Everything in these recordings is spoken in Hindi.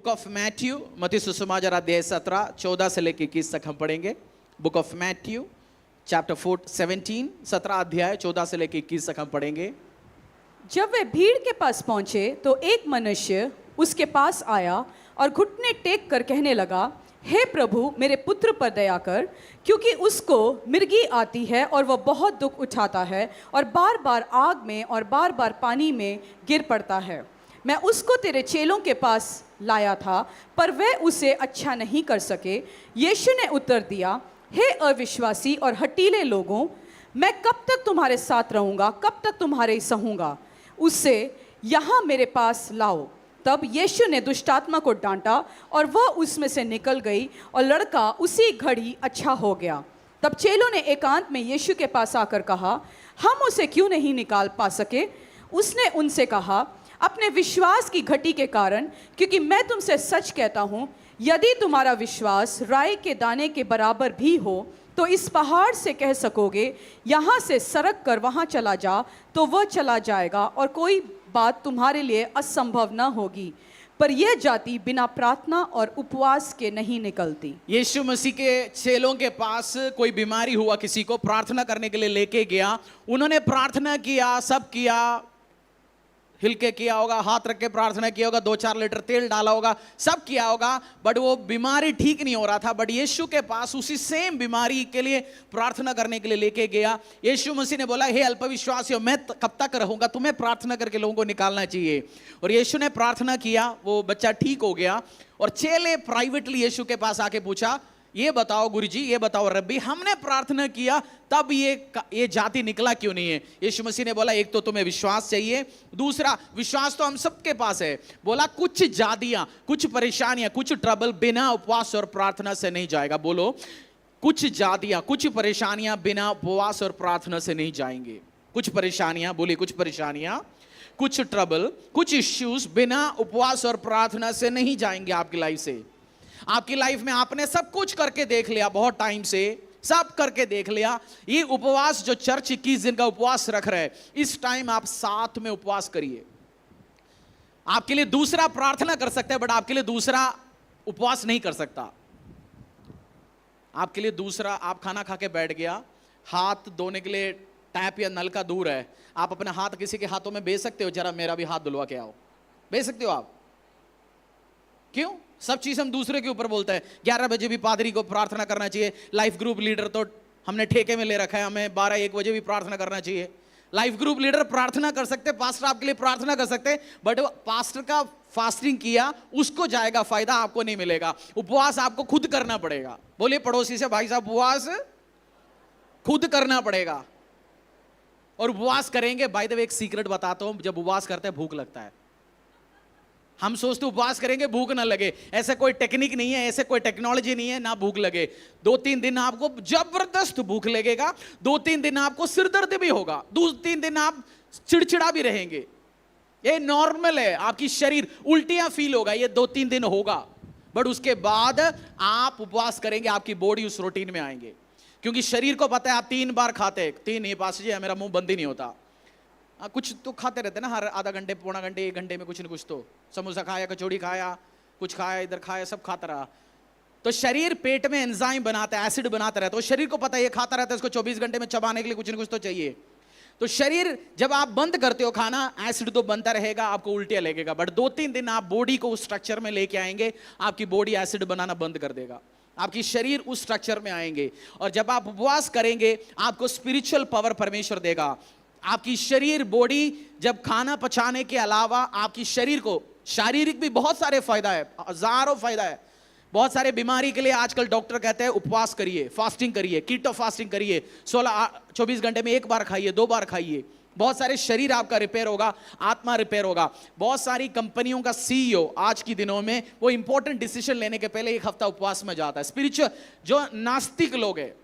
बुक ऑफ मैथ्यू, मत्ती सुसमाचार अध्याय 17 14 से लेकर 21 तक हम पढ़ेंगे। बुक ऑफ मैथ्यू चैप्टर 17 17 अध्याय 14 से लेकर 21 तक हम पढ़ेंगे। जब वे भीड़ के पास पहुंचे तो एक मनुष्य उसके पास आया और घुटने टेक कर कहने लगा, हे प्रभु, मेरे पुत्र पर दया कर, क्योंकि उसको मिर्गी आती है और वह बहुत दुख उठाता है और बार बार आग में और बार बार पानी में गिर पड़ता है। मैं उसको तेरे चेलों के पास लाया था, पर वे उसे अच्छा नहीं कर सके। यीशु ने उत्तर दिया, हे अविश्वासी और हठीले लोगों, मैं कब तक तुम्हारे साथ रहूँगा, कब तक तुम्हारे सहूँगा? उससे यहाँ मेरे पास लाओ। तब यीशु ने दुष्टात्मा को डांटा और वह उसमें से निकल गई और लड़का उसी घड़ी अच्छा हो गया। तब चेलों ने एकांत में यीशु के पास आकर कहा, हम उसे क्यों नहीं निकाल पा सके? उसने उनसे कहा, अपने विश्वास की घटी के कारण, क्योंकि मैं तुमसे सच कहता हूँ, यदि तुम्हारा विश्वास राई के दाने के बराबर भी हो तो इस पहाड़ से कह सकोगे, यहाँ से सरक कर वहाँ चला जा, तो वह चला जाएगा और कोई बात तुम्हारे लिए असंभव न होगी। पर यह जाति बिना प्रार्थना और उपवास के नहीं निकलती। यीशु मसीह के चेलों के पास कोई बीमारी हुआ, किसी को प्रार्थना करने के लिए लेके गया। उन्होंने प्रार्थना किया, सब किया, हिल के किया होगा, हाथ रख के प्रार्थना किया होगा, 2-4 लीटर तेल डाला होगा, सब किया होगा, बट वो बीमारी ठीक नहीं हो रहा था। बट यीशु के पास उसी सेम बीमारी के लिए प्रार्थना करने के लिए लेके गया। यीशु मसीह ने बोला, हे अल्पविश्वासियों, मैं कब तक रहूंगा, तुम्हें प्रार्थना करके लोगों को निकालना चाहिए। और यीशु ने प्रार्थना किया, वो बच्चा ठीक हो गया। और चेले प्राइवेटली यीशु के पास आके पूछा, ये बताओ गुरुजी, ये बताओ रब्बी, हमने प्रार्थना किया तब ये जाति निकला क्यों नहीं है? यीशु मसीह ने बोला, एक तो तुम्हें विश्वास चाहिए, दूसरा विश्वास तो हम सबके पास है। बोला कुछ जातियां, कुछ परेशानियां, कुछ ट्रबल बिना उपवास और प्रार्थना से नहीं जाएगा। बोलो, कुछ जातियां, कुछ परेशानियां बिना उपवास और प्रार्थना से नहीं जाएंगे। कुछ परेशानियां, बोलिए कुछ परेशानियां, कुछ ट्रबल, कुछ इश्यूज बिना उपवास और प्रार्थना से नहीं जाएंगे आपकी लाइफ से। आपकी लाइफ में आपने सब कुछ करके देख लिया, बहुत टाइम से सब करके देख लिया। ये उपवास जो चर्च 21 दिन का उपवास रख रहे हैं, इस टाइम आप साथ में उपवास करिए। आपके लिए दूसरा प्रार्थना कर सकते हैं, बट आपके लिए दूसरा उपवास नहीं कर सकता। आपके लिए दूसरा, आप खाना खा के बैठ गया, हाथ धोने के लिए टैप या नल का दूर है, आप अपना हाथ किसी के हाथों में भेज सकते हो, जरा मेरा भी हाथ धुलवा के आओ, भेज सकते हो आप? क्यों? सब चीज हम दूसरे के ऊपर बोलते हैं। 11 बजे भी पादरी को प्रार्थना करना चाहिए, लाइफ ग्रुप लीडर तो हमने ठेके में ले रखा है, हमें 12-1 बजे भी प्रार्थना करना चाहिए। लाइफ ग्रुप लीडर प्रार्थना कर सकते, पास्टर आपके लिए प्रार्थना कर सकते, बट पास्टर का फास्टिंग किया उसको जाएगा फायदा, आपको नहीं मिलेगा। उपवास आपको खुद करना पड़ेगा। बोलिए पड़ोसी से, भाई साहब उपवास खुद करना पड़ेगा। और उपवास करेंगे, बाय द वे एक सीक्रेट बताता हूं, जब उपवास करते हैं भूख लगता है। हम सोचते उपवास करेंगे भूख ना लगे, ऐसा कोई टेक्निक नहीं है, ऐसे कोई टेक्नोलॉजी नहीं है, ना भूख लगे। 2-3 दिन आपको जबरदस्त भूख लगेगा, 2-3 दिन आपको सिरदर्द भी होगा, 2-3 दिन आप चिड़चिड़ा भी रहेंगे। ये नॉर्मल है, आपकी शरीर उल्टियां फील होगा, ये 2-3 दिन होगा। बट उसके बाद आप उपवास करेंगे, आपकी बॉडी उस रूटीन में आएंगे। क्योंकि शरीर को पता है आप 3 बार खाते हैं, 3 नहीं पास जी, मेरा मुंह बंद ही नहीं होता, कुछ तो खाते रहते ना, हर आधा घंटे, पौना घंटे, 1 घंटे में कुछ न कुछ तो, समोसा खाया, कचौड़ी खाया, कुछ खाया, इधर खाया, सब खाता रहा। तो शरीर पेट में एंजाइम बनाता है, एसिड बनाता रहता है, तो शरीर को पता है ये खाता रहता है, इसको 24 घंटे में चबाने के लिए कुछ न कुछ तो चाहिए। तो शरीर जब आप बंद करते हो खाना, एसिड तो बनता रहेगा, आपको उल्टियां लगेगा। बट 2-3 दिन आप बॉडी को उस स्ट्रक्चर में लेके आएंगे, आपकी बॉडी एसिड बनाना बंद कर देगा, आपकी शरीर उस स्ट्रक्चर में आएंगे। और जब आप उपवास करेंगे, आपको स्पिरिचुअल पावर परमेश्वर देगा। आपकी शरीर बॉडी जब खाना पचाने के अलावा आपकी शरीर को शारीरिक भी बहुत सारे फायदा है, हजारों फायदा है। बहुत सारे बीमारी के लिए आजकल डॉक्टर कहते हैं उपवास करिए, फास्टिंग करिए, कीटो फास्टिंग करिए, 24 घंटे में 1 बार खाइए, 2 बार खाइए। बहुत सारे शरीर आपका रिपेयर होगा, आत्मा रिपेयर होगा। बहुत सारी कंपनियों का सीईओ आज की दिनों में वो इंपॉर्टेंट डिसीजन लेने के पहले 1 हफ्ता उपवास में जाता है। स्पिरिचुअल जो नास्तिक लोग है,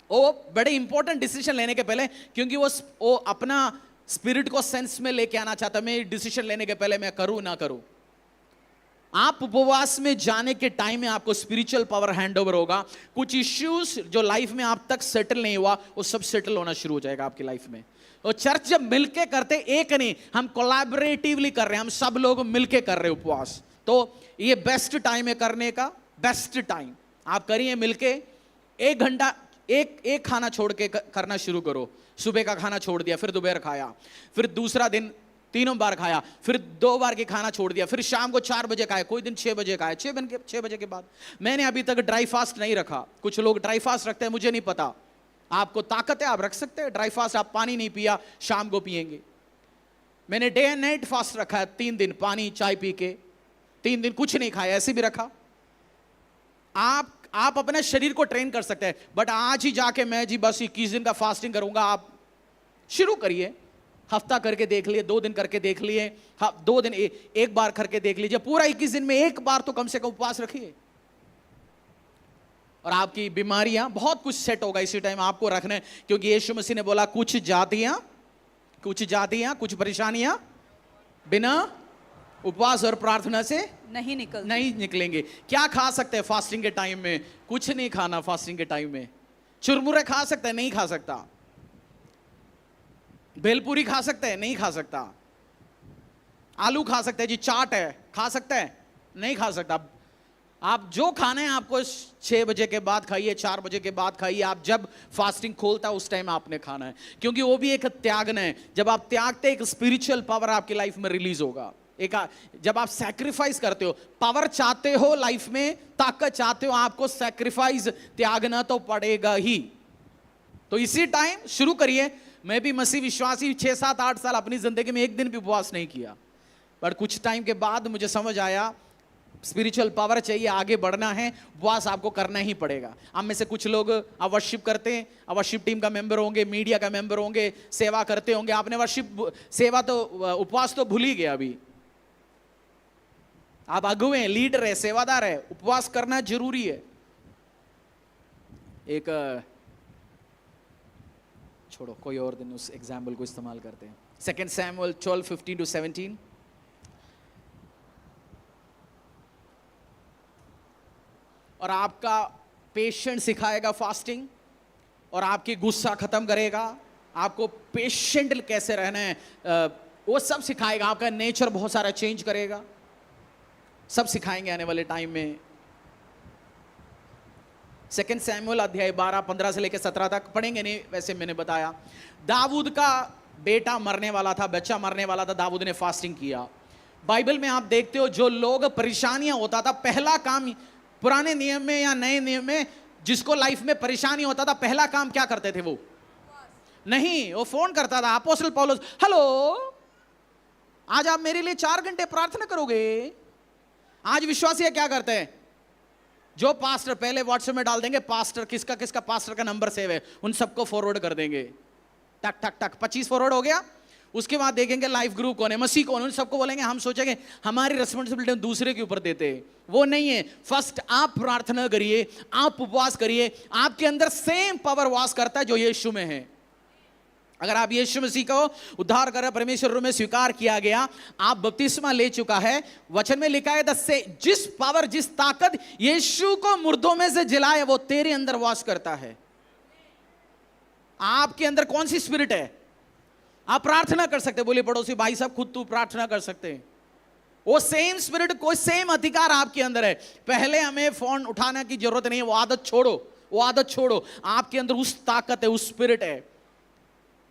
वो बड़े इंपॉर्टेंट डिसीजन लेने के पहले, क्योंकि वो अपना स्पिरिट को सेंस में लेके आना चाहता, मैं डिसीजन लेने के पहले मैं करूं ना करूं। आप उपवास में जाने के टाइम में आपको स्पिरिचुअल पावर हैंडओवर होगा। कुछ इश्यूज जो लाइफ में आप तक सेटल नहीं हुआ, वो सब सेटल होना शुरू हो जाएगा आपकी लाइफ में। और चर्च जब मिलके करते, एक नहीं, हम कोलैबोरेटिवली कर रहे हैं, हम सब लोग मिलके कर रहे हैं उपवास। तो ये बेस्ट टाइम है करने का, बेस्ट टाइम। आप करिए मिलके, 1 घंटा एक खाना छोड़ के करना शुरू करो। सुबह का खाना छोड़ दिया, फिर दोपहर खाया, फिर दूसरा दिन 3 बार खाया, फिर 2 बार के खाना छोड़ दिया, फिर शाम को 4 बजे खाया, कोई दिन 6 बजे खाया, 6 बजे के बाद। मैंने अभी तक ड्राई फास्ट नहीं रखा। कुछ लोग ड्राई फास्ट रखते हैं, मुझे नहीं पता। आपको ताकत है, आप रख सकते हैं ड्राई फास्ट। आप पानी नहीं पिया, शाम को पिएंगे। मैंने डे एंड नाइट फास्ट रखा है, 3 दिन पानी चाय पी के, 3 दिन कुछ नहीं खाया, ऐसे भी रखा। आप अपने शरीर को ट्रेन कर सकते हैं। बट आज ही जाके मैं जी बस 21 दिन का फास्टिंग करूंगा, आप शुरू करिए। हफ्ता करके देख लिए, 2 दिन करके देख लिए, 2 दिन एक बार करके देख लीजिए। पूरा 21 दिन में एक बार तो कम से कम उपवास रखिए, और आपकी बीमारियां बहुत कुछ सेट होगा इसी टाइम आपको रखना है। क्योंकि यीशु मसीह ने बोला कुछ जातियां, कुछ परेशानियां बिना उपवास और प्रार्थना से नहीं निकलेंगे। क्या खा सकते हैं फास्टिंग के टाइम में? कुछ नहीं खाना फास्टिंग के टाइम में। चुरमुरे खा सकते हैं? नहीं खा सकता। भेलपूरी खा सकते हैं? नहीं खा सकता। आलू खा सकते हैं जी, चाट है, खा सकते हैं? नहीं खा सकता। आप जो खाना है आपको 6 बजे के बाद खाइए, 4 बजे के बाद खाइए। आप जब फास्टिंग खोलता है उस टाइम आपने खाना है, क्योंकि वो भी एक त्यागना है। जब आप त्यागते, एक स्पिरिचुअल पावर आपकी लाइफ में रिलीज होगा। जब आप सैक्रिफाइस करते हो, पावर चाहते हो लाइफ में, ताकत चाहते हो, आपको सैक्रिफाइस, त्यागना तो पड़ेगा ही। तो इसी टाइम शुरू करिए। मैं भी मसीह विश्वासी 6, 7, 8 साल अपनी जिंदगी में एक दिन भी उपवास नहीं किया, बट कुछ टाइम के बाद मुझे समझ आया स्पिरिचुअल पावर चाहिए, आगे बढ़ना है, उपवास आपको करना ही पड़ेगा। आप में से कुछ लोग वर्शिप करते हैं, वर्शिप टीम का मेंबर होंगे, मीडिया का मेंबर होंगे, सेवा करते होंगे। आपने वर्शिप सेवा तो, उपवास तो भूल ही गया। अभी आप अगुए हैं, लीडर है, सेवादार है, उपवास करना जरूरी है। एक छोड़ो, कोई और दिन उस एग्जाम्पल को इस्तेमाल करते हैं। 2 सैमुअल 12:15-17। और आपका पेशेंट सिखाएगा फास्टिंग, और आपकी गुस्सा खत्म करेगा। आपको पेशेंट कैसे रहना है वो सब सिखाएगा। आपका नेचर बहुत सारा चेंज करेगा, सब सिखाएंगे आने वाले टाइम में। 2 सैमुअल अध्याय 12-15 से लेकर 17 तक पढ़ेंगे नहीं, वैसे मैंने बताया। दाऊद का बेटा मरने वाला था, बच्चा मरने वाला था, दाऊद ने फास्टिंग किया। बाइबल में आप देखते हो, जो लोग परेशानियां होता था, पहला काम, पुराने नियम में या नए नियम में, जिसको लाइफ में परेशानी होता था, पहला काम क्या करते थे? वो नहीं, वो फोन करता था। अपोस्टल पौलुस, हेलो, आज आप मेरे लिए 4 घंटे प्रार्थना करोगे? आज विश्वासी क्या करते हैं? जो पास्टर पहले व्हाट्सएप में डाल देंगे, पास्टर किसका पास्टर का नंबर सेव है, उन सबको फॉरवर्ड कर देंगे। टक टक टक 25 फॉरवर्ड हो गया। उसके बाद देखेंगे लाइफ ग्रुप कौन है, मसीह कौन है, उन सबको बोलेंगे। हम सोचेंगे हमारी रिस्पॉन्सिबिलिटी दूसरे के ऊपर देते हैं, वो नहीं है। फर्स्ट आप प्रार्थना करिए, आप उपवास करिए। आपके अंदर सेम पावर वास करता है जो यीशु में है। अगर आप यीशु मसीह को उद्धार कर परमेश्वर में स्वीकार किया गया, आप बपतिस्मा ले चुका है। वचन में लिखा है, से जिस पावर, जिस ताकत यीशु को मुर्दों में से जिलाए, वो तेरे अंदर वास करता है। आपके अंदर कौन सी स्पिरिट है? आप प्रार्थना कर सकते हैं। बोलिए पड़ोसी, भाई साहब खुद तू प्रार्थना कर सकते हैं। वो सेम स्पिरिट, कोई सेम अधिकार आपके अंदर है। पहले हमें फोन उठाने की जरूरत नहीं है, वो आदत छोड़ो, वो आदत छोड़ो। आपके अंदर उस ताकत है, उस स्पिरिट है।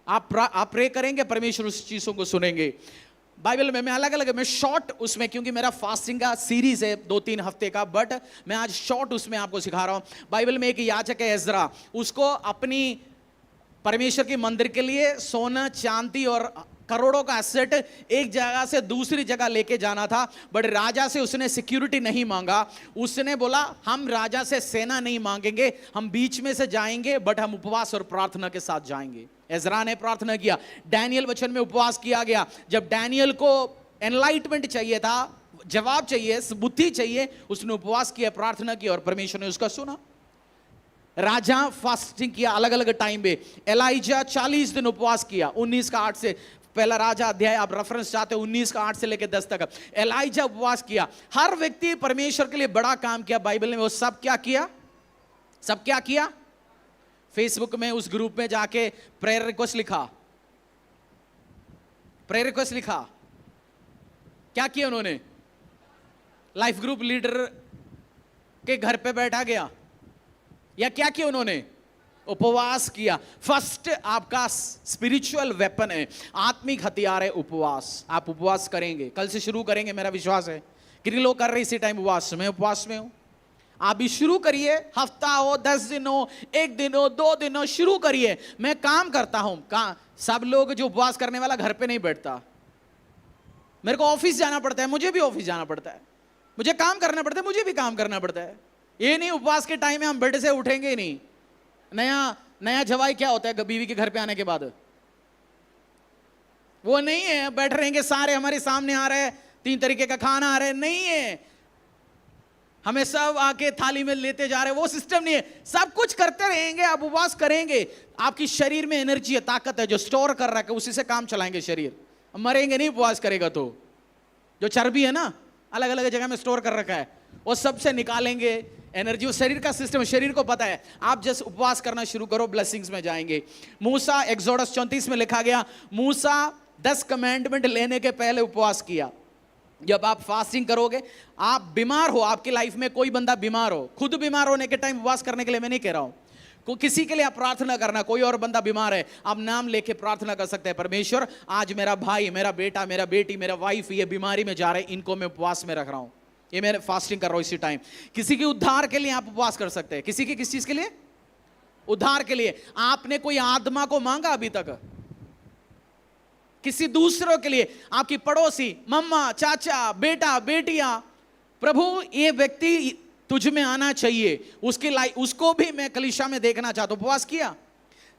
आप प्रे करेंगे, परमेश्वर उस चीजों को सुनेंगे। बाइबल में मैं अलग अलग, मैं शॉर्ट उसमें, क्योंकि मेरा फास्टिंग का सीरीज है 2-3 हफ्ते का, बट मैं आज शॉर्ट उसमें आपको सिखा रहा हूं। बाइबल में एक याजक है एजरा, उसको अपनी परमेश्वर के मंदिर के लिए सोना, चांदी और करोड़ों का एसेट एक जगह से दूसरी जगह लेके जाना था। बट राजा से उसने सिक्योरिटी नहीं मांगा। उसने बोला, हम राजा से सेना नहीं मांगेंगे, हम बीच में से जाएंगे, बट हम उपवास और प्रार्थना के साथ जाएंगे। एजरा ने प्रार्थना किया। डैनियल वचन में उपवास किया गया। जब डैनियल को एनलाइटमेंट चाहिए था, जवाब चाहिए, बुद्धि चाहिए, उसने उपवास किया, प्रार्थना की, और परमेश्वर ने उसका सुना। राजा फास्टिंग किया अलग अलग टाइम पे। एलाइजा 40 दिन उपवास किया। 19:8 से, पहला राजा अध्याय आप रेफरेंस चाहते हो, 19:8 से लेकर 10 तक एलाइजा उपवास किया। हर व्यक्ति परमेश्वर के लिए बड़ा काम किया बाइबल में। वो सब क्या किया? सब क्या किया? फेसबुक में उस ग्रुप में जाके प्रेयर रिक्वेस्ट लिखा, प्रेयर रिक्वेस्ट लिखा। क्या किया उन्होंने? लाइफ ग्रुप लीडर के घर पे बैठा गया, या क्या किया उन्होंने? उपवास किया। फर्स्ट आपका स्पिरिचुअल वेपन है, आत्मिक हथियार है उपवास। आप उपवास करेंगे, कल से शुरू करेंगे, मेरा विश्वास है। कितने लोग कर रहे हैं इसी टाइम उपवास? मैं उपवास में हूं, आप भी शुरू करिए। हफ्ता हो, 10 दिन हो, 1 दिन हो, 2 दिन हो, शुरू करिए। मैं काम करता हूं, सब लोग जो उपवास करने वाला घर पे नहीं बैठता। मेरे को ऑफिस जाना पड़ता है, मुझे भी ऑफिस जाना पड़ता है, मुझे काम करना पड़ता है, मुझे भी काम करना पड़ता है। ये नहीं उपवास के टाइम में हम बेड से उठेंगे ही नहीं। नया जवाई क्या होता है बीवी के घर पे आने के बाद? वो नहीं है बैठ रहेंगे सारे हमारे सामने आ रहे हैं, 3 तरीके का खाना आ रहा है, नहीं है, हमें सब आके थाली में लेते जा रहे हैं, वो सिस्टम नहीं है। सब कुछ करते रहेंगे, आप उपवास करेंगे। आपकी शरीर में एनर्जी है, ताकत है जो स्टोर कर रहा है, उसी से काम चलाएंगे शरीर। मरेंगे नहीं उपवास करेगा तो। जो चर्बी है ना अलग अलग जगह में स्टोर कर रखा है, वो सबसे निकालेंगे एनर्जी। वो शरीर का सिस्टम, शरीर को पता है। आप जस्ट उपवास करना शुरू करो, ब्लेसिंग्स में जाएंगे। मूसा, एक्सोडस 34 में लिखा गया, मूसा 10 कमांडमेंट लेने के पहले उपवास किया। जब आप फास्टिंग करोगे, आप बीमार हो, आपकी लाइफ में कोई बंदा बीमार हो, खुद बीमार होने के टाइम उपवास करने के लिए मैं नहीं कह रहा हूं, किसी के लिए आप प्रार्थना करना। कोई और बंदा बीमार है, आप नाम लेके प्रार्थना कर सकते हैं, परमेश्वर आज मेरा भाई, मेरा बेटा, मेरा बेटी, मेरा वाइफ ये बीमारी में जा रहे हैं, इनको मैं उपवास में रख रहा हूं, ये मैं फास्टिंग कर रहा हूं इसी टाइम। किसी के उद्धार के लिए आप उपवास कर सकते हैं। किसी के किस चीज के लिए? उद्धार के लिए। आपने कोई आत्मा को मांगा अभी तक? किसी दूसरों के लिए, आपकी पड़ोसी, मम्मा, चाचा, बेटा, बेटियां, प्रभु ये व्यक्ति तुझ में आना चाहिए, उसकी लाइफ, उसको भी मैं कलीसिया में देखना चाहता हूं। उपवास किया।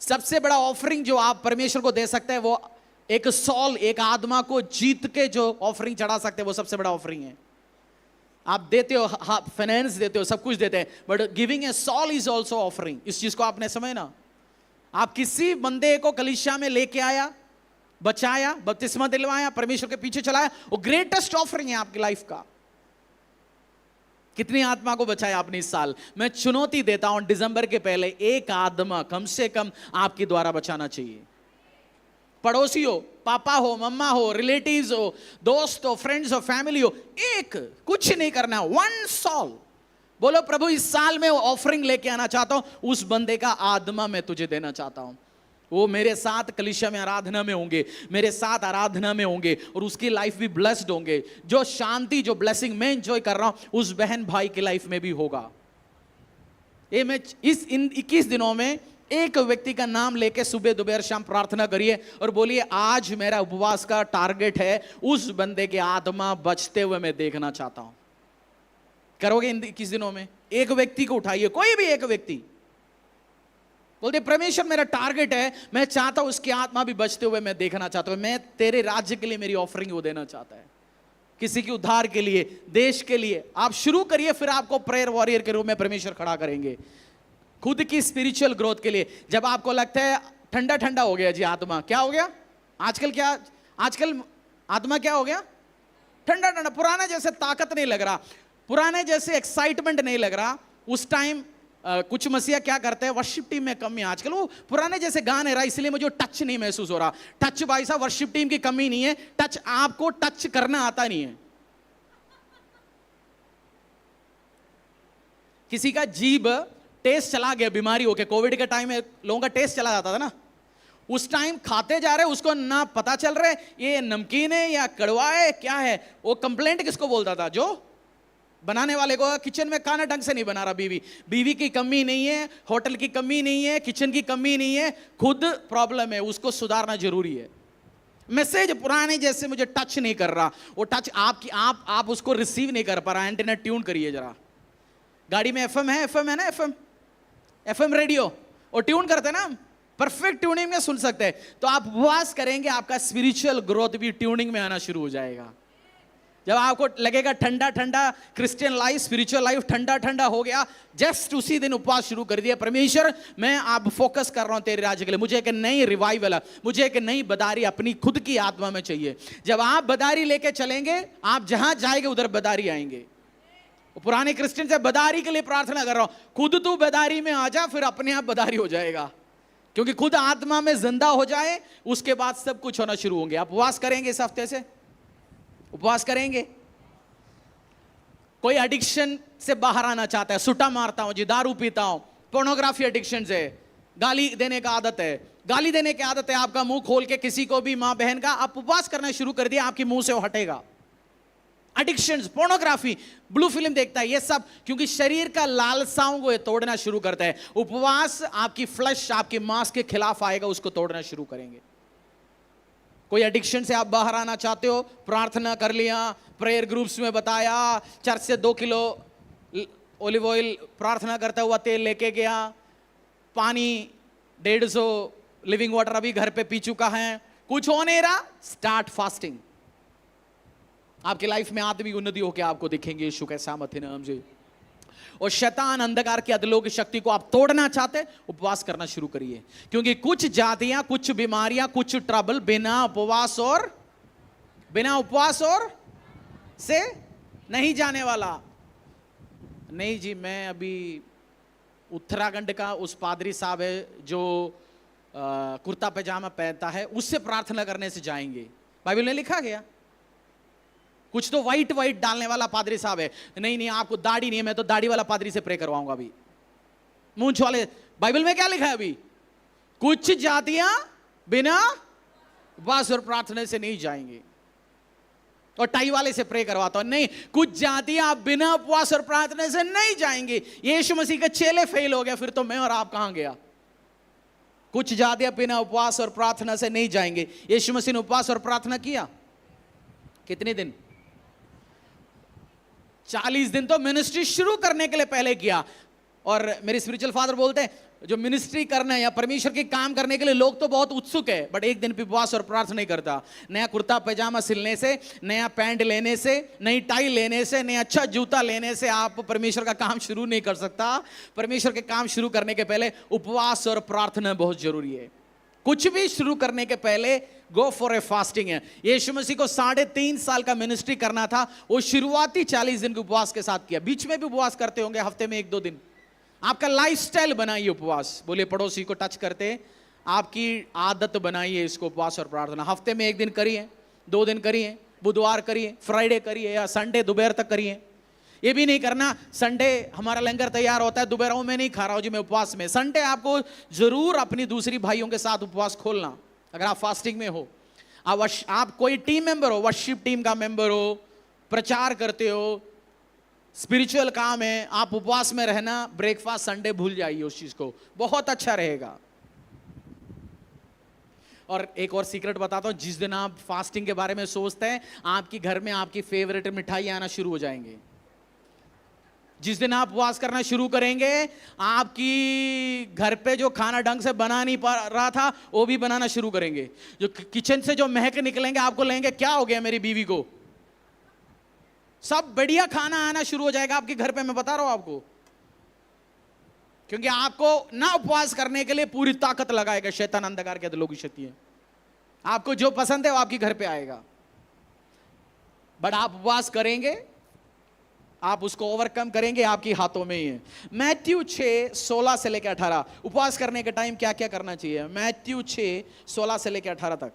सबसे बड़ा ऑफरिंग जो आप परमेश्वर को दे सकते हैं वो एक सॉल, एक आत्मा को जीत के जो ऑफरिंग चढ़ा सकते हैं, वो सबसे बड़ा ऑफरिंग है। आप देते हो, फाइनेंस देते हो, सब कुछ देते हैं, but giving a soul is also offering. इस चीज को आपने समझना। आप किसी बंदे को कलीसिया में लेके आया, बचाया, बपतिस्मा दिलवाया, परमेश्वर के पीछे चलाया, वो ग्रेटेस्ट ऑफरिंग है आपकी लाइफ का। कितनी आत्मा को बचाया आपने इस साल? मैं चुनौती देता हूं, दिसंबर के पहले एक आत्मा कम से कम आपके द्वारा बचाना चाहिए। पड़ोसी हो, पापा हो, मम्मा हो, रिलेटिव्स हो, दोस्त हो, फ्रेंड्स हो, फैमिली हो, एक, कुछ नहीं करना, 1 सॉल। बोलो प्रभु इस साल में ऑफरिंग लेके आना चाहता हूं, उस बंदे का आत्मा मैं तुझे देना चाहता हूं। वो मेरे साथ कलीसिया में आराधना में होंगे, मेरे साथ आराधना में होंगे, और उसकी लाइफ भी ब्लेस्ड होंगे। जो शांति, जो ब्लेसिंग मैं एंजॉय कर रहा हूं, उस बहन भाई की लाइफ में भी होगा। ये मैं इन 21 दिनों में एक व्यक्ति का नाम लेके सुबह दोपहर शाम प्रार्थना करिए और बोलिए आज मेरा उपवास का टारगेट है, उस बंदे के आत्मा बचते हुए मैं देखना चाहता हूं। करोगे इन 21 दिनों में? एक व्यक्ति को उठाइए, कोई भी एक व्यक्ति, बोलते परमेश्वर मेरा टारगेट है, मैं चाहता हूं उसकी आत्मा भी बचते हुए मैं देखना चाहता हूं। मैं तेरे राज्य के लिए मेरी ऑफरिंग वो देना चाहता है, किसी के उद्धार के लिए, देश के लिए। आप शुरू करिए, फिर आपको प्रेयर वॉरियर के रूप में परमेश्वर खड़ा करेंगे, खुद की स्पिरिचुअल ग्रोथ के लिए। जब आपको लगता है ठंडा ठंडा हो गया जी आत्मा, क्या हो गया आजकल आत्मा क्या हो गया? ठंडा ठंडा, पुराने जैसे ताकत नहीं लग रहा, पुराने जैसे एक्साइटमेंट नहीं लग रहा। उस टाइम कुछ मसीहा क्या करते हैं, वर्शिप टीम में कमी है आजकल, वो पुराने जैसे गान है रहा, इसलिए मुझे टच नहीं महसूस हो रहा। टच भाई साहब वर्शिप टीम की कमी नहीं है, टच आपको टच करना आता नहीं है। किसी का जीभ टेस्ट चला गया, बीमारी होके, कोविड के टाइम में लोगों का टेस्ट चला जाता था ना, उस टाइम खाते जा रहे, उसको ना पता चल रहा है ये नमकीन है या कड़वा है क्या है। वो कंप्लेंट किसको बोलता था? जो बनाने वाले को, किचन में खाना ढंग से नहीं बना रहा। बीवी की कमी नहीं है, होटल की कमी नहीं है, किचन की कमी नहीं है, खुद प्रॉब्लम है, उसको सुधारना जरूरी है। मैसेज पुराने जैसे मुझे टच नहीं कर रहा, वो टच आप उसको रिसीव नहीं कर पा रहा। एंटीना ट्यून करिए जरा। गाड़ी में एफएम है ना, एफएम रेडियो, और ट्यून करते हैं ना, परफेक्ट ट्यूनिंग में सुन सकते हैं। तो आप उपवास करेंगे, आपका स्पिरिचुअल ग्रोथ भी ट्यूनिंग में आना शुरू हो जाएगा। जब आपको लगेगा ठंडा ठंडा क्रिश्चियन लाइफ, स्पिरिचुअल लाइफ ठंडा ठंडा हो गया, जस्ट उसी दिन उपवास शुरू कर दिया। परमेश्वर मैं आप फोकस कर रहा हूं तेरे राज्य के लिए, मुझे एक नई रिवाइवल, मुझे एक नई बदारी अपनी खुद की आत्मा में चाहिए। जब आप बदारी लेके चलेंगे, आप जहां जाएंगे उधर बदारी आएंगे। पुराने क्रिश्चियन से बदारी के लिए प्रार्थना कर रहा हूं, खुद तू बदारी में आ जा, फिर अपने आप बदारी हो जाएगा। क्योंकि खुद आत्मा में जिंदा हो जाए, उसके बाद सब कुछ होना शुरू होंगे। आप उपवास करेंगे, इस हफ्ते से उपवास करेंगे। कोई एडिक्शन से बाहर आना चाहता है, सुट्टा मारता हूं जी, दारू पीता हूं, पोर्नोग्राफी एडिक्शन से, गाली देने का आदत है, गाली देने की आदत है, आपका मुंह खोल के किसी को भी मां बहन का, आप उपवास करना शुरू कर दिया, आपके मुंह से वो हटेगा। एडिक्शंस, पोर्नोग्राफी, ब्लू फिल्म देखता है, ये सब क्योंकि शरीर का लालसाओं को ये तोड़ना शुरू करता है। उपवास आपकी फ्लश, आपके मांस के खिलाफ आएगा, उसको तोड़ना शुरू करेंगे। कोई एडिक्शन से आप बाहर आना चाहते हो, प्रार्थना कर लिया, प्रेयर ग्रुप्स में बताया, चर्च से 2 किलो ओलिव ऑयल प्रार्थना करता हुआ तेल लेके गया, पानी 150 लिविंग वाटर अभी घर पे पी चुका है, कुछ हो नहीं रहा, स्टार्ट फास्टिंग। आपकी लाइफ में आदमी उन्नति होकर आपको दिखेंगे यीशु के सामर्थ्य नाम से। और शैतान अंधकार की अधलोक शक्ति को आप तोड़ना चाहते, उपवास करना शुरू करिए, क्योंकि कुछ जातियां, कुछ बीमारियां, कुछ ट्रबल बिना उपवास और से नहीं जाने वाला। नहीं जी, मैं अभी उत्तराखंड का उस पादरी साहब है जो कुर्ता पैजामा पहनता है, उससे प्रार्थना करने से जाएंगे, बाइबल में लिखा गया। कुछ तो वाइट डालने वाला पादरी साहब है, नहीं आपको दाढ़ी नहीं है, मैं तो दाढ़ी वाला पादरी से प्रे करवाऊंगा। अभी मूंछ वाले, बाइबल में क्या लिखा है? अभी कुछ जातियां बिना उपवास और प्रार्थना से नहीं जाएंगे, और टाई वाले से प्रे करवाता हूं, नहीं, कुछ जातियां बिना उपवास और प्रार्थना से नहीं जाएंगे। यीशु मसीह के चेले फेल हो गया, फिर तो मैं और आप कहां गया? कुछ जातियां बिना उपवास और प्रार्थना से नहीं जाएंगे। यीशु मसीह ने उपवास और प्रार्थना किया कितने दिन? 40 दिन तो मिनिस्ट्री शुरू करने के लिए पहले किया। और मेरे स्पिरिचुअल फादर बोलते हैं, जो मिनिस्ट्री करना है या परमेश्वर के काम करने के लिए लोग तो बहुत उत्सुक है, बट एक दिन भी उपवास और प्रार्थना नहीं करता। नया कुर्ता पैजामा सिलने से, नया पैंट लेने से, नई टाई लेने से, नया अच्छा जूता लेने से आप परमेश्वर का काम शुरू नहीं कर सकता। परमेश्वर के काम शुरू करने के पहले उपवास और प्रार्थना बहुत जरूरी है। कुछ भी शुरू करने के पहले गो फॉर ए फास्टिंग है। यीशु मसीह को 3.5 साल का मिनिस्ट्री करना था, वो शुरुआती 40 दिन के उपवास के साथ किया। बीच में भी उपवास करते होंगे, हफ्ते में 1-2 दिन। आपका लाइफस्टाइल बनाइए उपवास। बोलिए पड़ोसी को टच करते, आपकी आदत बनाइए इसको, उपवास और प्रार्थना। हफ्ते में 1 दिन करिए, 2 दिन करिए, बुधवार करिए, फ्राइडे करिए, या संडे दोपहर तक करिए। ये भी नहीं करना संडे हमारा लंगर तैयार होता है, दोपहर में नहीं खा रहा हूं जी, मैं उपवास में। संडे आपको जरूर अपनी दूसरी भाइयों के साथ उपवास खोलना, अगर आप फास्टिंग में हो। आप कोई टीम मेंबर हो, वर्शिप टीम का मेंबर हो, प्रचार करते हो, स्पिरिचुअल काम है, आप उपवास में रहना, ब्रेकफास्ट संडे भूल जाइए उस चीज को, बहुत अच्छा रहेगा। और एक और सीक्रेट बताता हूं, जिस दिन आप फास्टिंग के बारे में सोचते हैं, आपकी घर में आपकी फेवरेट मिठाई आना शुरू हो जाएंगे। जिस दिन आप उपवास करना शुरू करेंगे, आपकी घर पे जो खाना ढंग से बना नहीं पा रहा था, वो भी बनाना शुरू करेंगे। जो किचन से जो महक निकलेंगे, आपको लेंगे, क्या हो गया मेरी बीवी को, सब बढ़िया खाना आना शुरू हो जाएगा आपके घर पे, मैं बता रहा हूं आपको। क्योंकि आपको ना उपवास करने के लिए पूरी ताकत लगाएगा शैतान, अंधकार के अधलोक की शक्ति है। आपको जो पसंद है वो आपके घर पे आएगा, बट आप उपवास करेंगे, आप उसको ओवरकम करेंगे, आपके हाथों में ही है। मैथ्यू 6:16 से लेकर 18, उपवास करने के टाइम क्या क्या करना चाहिए? मैथ्यू 6:16 से लेकर 18 तक।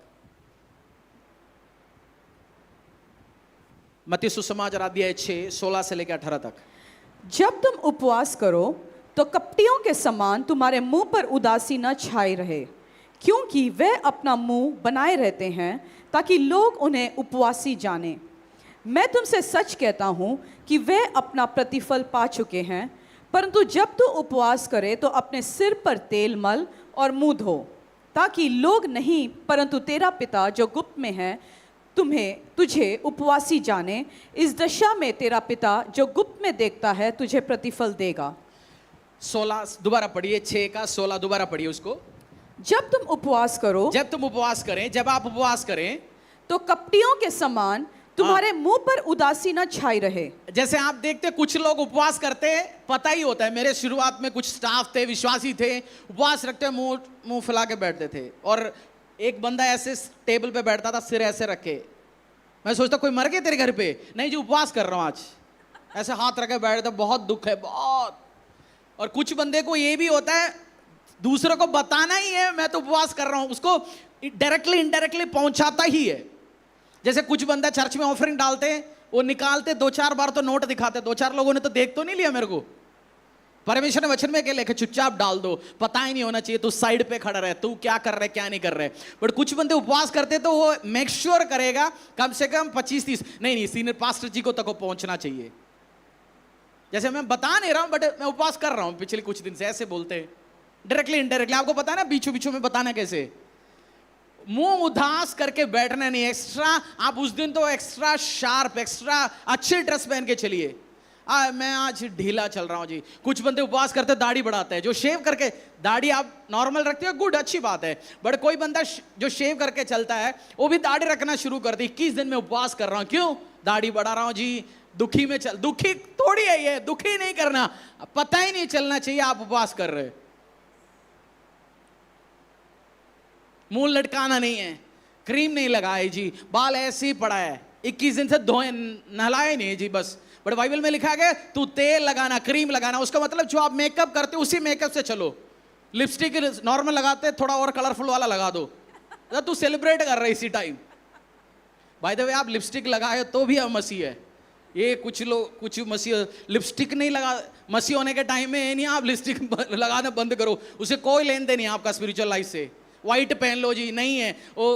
मत्ती सुसमाचार अध्याय 6:16 से लेकर 18 तक। जब तुम उपवास करो तो कपटियों के समान तुम्हारे मुंह पर उदासी न छाई रहे, क्योंकि वे अपना मुंह बनाए रहते हैं ताकि लोग उन्हें उपवासी जाने। मैं तुमसे सच कहता हूं कि वे अपना प्रतिफल पा चुके हैं। परंतु जब तू उपवास करे तो अपने सिर पर तेल मल और मुंह धो, ताकि लोग नहीं परंतु तेरा पिता जो गुप्त में है तुझे उपवासी जाने। इस दशा में तेरा पिता जो गुप्त में देखता है तुझे प्रतिफल देगा। 16 दोबारा पढ़िए, 6 का 16 दोबारा पढ़िए उसको। जब तुम उपवास करो, जब तुम उपवास करें, जब आप उपवास करें तो कपटियों के समान तुम्हारे मुंह पर उदासी न छाई रहे। जैसे आप देखते कुछ लोग उपवास करते हैं, पता ही होता है। मेरे शुरुआत में कुछ स्टाफ थे, विश्वासी थे, उपवास रखते मुंह फैला के बैठते थे, और एक बंदा ऐसे टेबल पे बैठता था, सिर ऐसे रखे। मैं सोचता कोई मर गया तेरे घर पे? नहीं जी, उपवास कर रहा हूं आज, ऐसे हाथ रखे बैठता, बहुत दुख है बहुत। और कुछ बंदे को ये भी होता है, दूसरों को बताना ही है मैं तो उपवास कर रहा हूं, उसको डायरेक्टली इनडायरेक्टली पहुंचाता ही है। जैसे कुछ बंदा चर्च में ऑफरिंग डालते हैं, वो निकालते 2-4 बार तो नोट दिखाते, 2-4 लोगों ने तो देख तो नहीं लिया मेरे को। परमेश्वर ने वचन में क्या लिखा, चुपचाप डाल दो, पता ही नहीं होना चाहिए, तू साइड पे खड़ा रहे, तू क्या कर रहे क्या नहीं कर रहे। बट कुछ बंदे उपवास करते तो वो मेक श्योर करेगा कम से कम 25-30, नहीं सीनियर पास्टर जी को तक पहुंचना चाहिए। जैसे मैं बता नहीं रहा हूं, बट मैं उपवास कर रहा हूं पिछले कुछ दिन से, ऐसे बोलते हैं डायरेक्टली इनडायरेक्टली। आपको पता है ना बीचों बीचों में बताना कैसे, मुंह उदास करके बैठना नहीं, एक्स्ट्रा आप उस दिन तो एक्स्ट्रा शार्प, एक्स्ट्रा अच्छे ड्रेस पहन के चलिए। मैं आज ढीला चल रहा हूं जी। कुछ बंदे उपवास करते दाढ़ी बढ़ाते हैं, जो शेव करके, दाढ़ी आप नॉर्मल रखते हो गुड, अच्छी बात है, बट कोई बंदा जो शेव करके चलता है वो भी दाढ़ी रखना शुरू कर दी। 21 दिन में उपवास कर रहा हूं, क्यों दाढ़ी बढ़ा रहा हूं जी, दुखी में चल, दुखी थोड़ी है ये, दुखी नहीं करना, पता ही नहीं चलना चाहिए आप उपवास कर रहे। मुंह लटकाना नहीं है, क्रीम नहीं लगाए जी, बाल ऐसे ही पड़ा है, 21 दिन से धोए नहलाए नहीं जी बस। बट बाइबल में लिखा गया तू तेल लगाना, क्रीम लगाना, उसका मतलब जो आप मेकअप करते हो उसी मेकअप से चलो। लिपस्टिक नॉर्मल लगाते, थोड़ा और कलरफुल वाला लगा दो, तू सेलिब्रेट कर रहे इसी टाइम। बाय द वे आप लिपस्टिक लगाए तो भी आप मसीह है। ये कुछ लोग, कुछ मसीह लिपस्टिक नहीं लगा, मसीह होने के टाइम में नहीं आप लिपस्टिक लगाना बंद करो, उसे कोई लेन देन नहीं आपका स्पिरिचुअल लाइफ से। व्हाइट पहन लो जी, नहीं है वो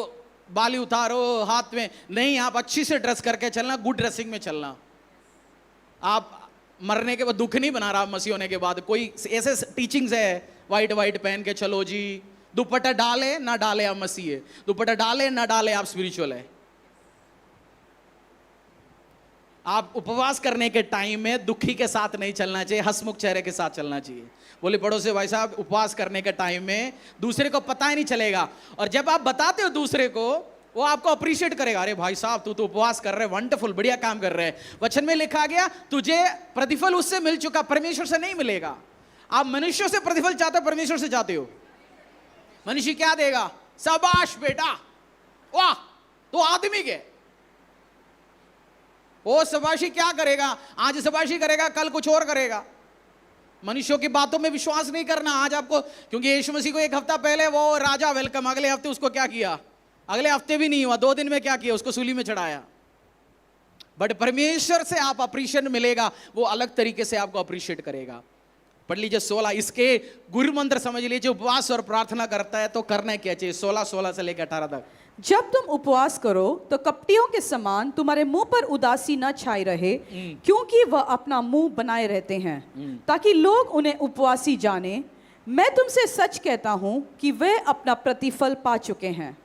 बाली उतारो हाथ में, नहीं, आप अच्छी से ड्रेस करके चलना, गुड ड्रेसिंग में चलना। आप मरने के बाद दुख नहीं बना रहा मसीह होने के बाद। कोई ऐसे टीचिंग्स है व्हाइट व्हाइट पहन के चलो जी, दुपट्टा डाले ना डाले आप मसीह है, दुपट्टा डाले ना डाले आप स्पिरिचुअल है। आप उपवास करने के टाइम में दुखी के साथ नहीं चलना चाहिए, हंसमुख चेहरे के साथ चलना चाहिए। बोले पड़ोसी भाई साहब उपवास करने के टाइम में दूसरे को पता ही नहीं चलेगा, और जब आप बताते हो दूसरे को वो आपको अप्रिशिएट करेगा, अरे भाई साहब तू तो उपवास कर रहे, वंडरफुल, बढ़िया काम कर रहे हैं। वचन में लिखा गया तुझे प्रतिफल उससे मिल चुका, परमेश्वर से नहीं मिलेगा। आप मनुष्यों से प्रतिफल चाहते हो, परमेश्वर से चाहते हो? मनुष्य क्या देगा, शाबाश बेटा, वाह तो आदमी के, वो शाबाशी क्या करेगा, आज शाबाशी करेगा कल कुछ और करेगा। मनुष्यों की बातों में विश्वास नहीं करना। आज आपको, क्योंकि यीशु मसीह को एक हफ्ता पहले वो राजा वेलकम, अगले हफ्ते उसको क्या किया, अगले हफ्ते भी नहीं हुआ, 2 दिन में क्या किया, उसको सूली में चढ़ाया। बट परमेश्वर से आप अप्रिशिएट मिलेगा, वो अलग तरीके से आपको अप्रिशिएट करेगा। पढ़ लीजिए 16, इसके गुरु मंत्र समझ लीजिए, उपवास और प्रार्थना करता है तो करना क्या चाहिए, 16 से लेकर 18 तक। जब तुम उपवास करो तो कपटियों के समान तुम्हारे मुंह पर उदासी न छाई रहे, क्योंकि वह अपना मुंह बनाए रहते हैं ताकि लोग उन्हें उपवासी जाने। मैं तुमसे सच कहता हूं कि वे अपना प्रतिफल पा चुके हैं।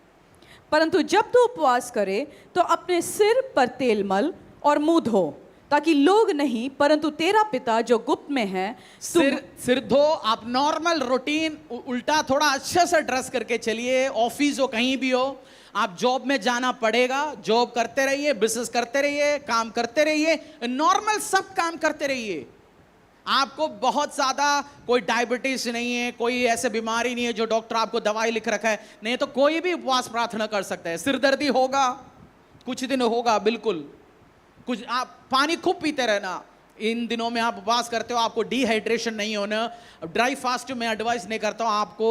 परंतु जब तू उपवास करे तो अपने सिर पर तेल मल और मुंह धो, ताकि लोग नहीं परंतु तेरा पिता जो गुप्त में है। सिर धो, आप नॉर्मल रूटीन उल्टा थोड़ा अच्छे से ड्रेस करके चलिए, ऑफिस हो कहीं भी हो, आप जॉब में जाना पड़ेगा, जॉब करते रहिए, बिजनेस करते रहिए, काम करते रहिए, नॉर्मल सब काम करते रहिए। आपको बहुत ज्यादा कोई डायबिटीज नहीं है, कोई ऐसे बीमारी नहीं है जो डॉक्टर आपको दवाई लिख रखा है, नहीं तो कोई भी उपवास प्रार्थना कर सकता है। सिरदर्दी होगा कुछ दिन होगा, बिल्कुल कुछ, आप पानी खूब पीते रहना। इन दिनों में आप उपवास करते हो, आपको डिहाइड्रेशन नहीं होना। ड्राई फास्ट में एडवाइस नहीं करता हूं आपको,